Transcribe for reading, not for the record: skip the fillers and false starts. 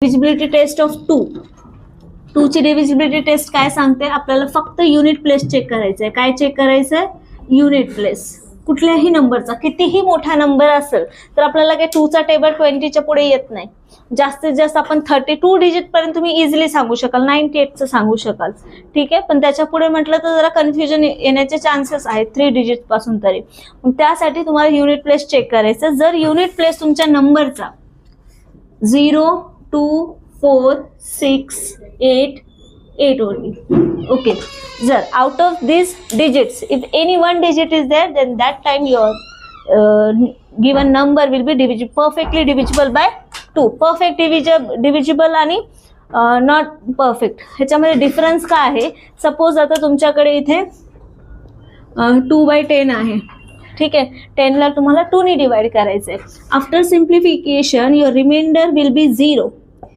Divisibility taste of 2 ची divisibility taste काय सांगते, आपल्याला फक्त युनिट प्लेस चेक करायचं आहे. काय चेक करायचं आहे? Unit place. कुठल्याही नंबरचा कितीही मोठा नंबर असेल तर आपल्याला काय 2 चा टेबल 20 च्या पुढे येत नाही. जास्तीत जास्त आपण 32 डिजिट पर्यंत तुम्ही इझिली सांगू शकाल, 98 चं सांगू शकाल. ठीक आहे, पण त्याच्या पुढे म्हटलं तर जरा कन्फ्युजन येण्याचे चान्सेस आहेत 3 डिजिट पासून तरी. मग त्यासाठी तुम्हाला युनिट प्लेस चेक करायचं. जर युनिट प्लेस तुमच्या नंबरचा 0 2 4 6 8 8 only. Okay, sir, out of these digits, if any one digit is there, then that time your given number will be perfectly divisible by 2. Perfect divisible आणि not perfect, ह्याच्यामध्ये difference काय आहे? Suppose आता तुमच्याकडे इथे 2/10 आहे. ठीक आहे, 10 ला तुम्हाला 2 ने डिवाइड करायचं आहे. After simplification your remainder will be 0.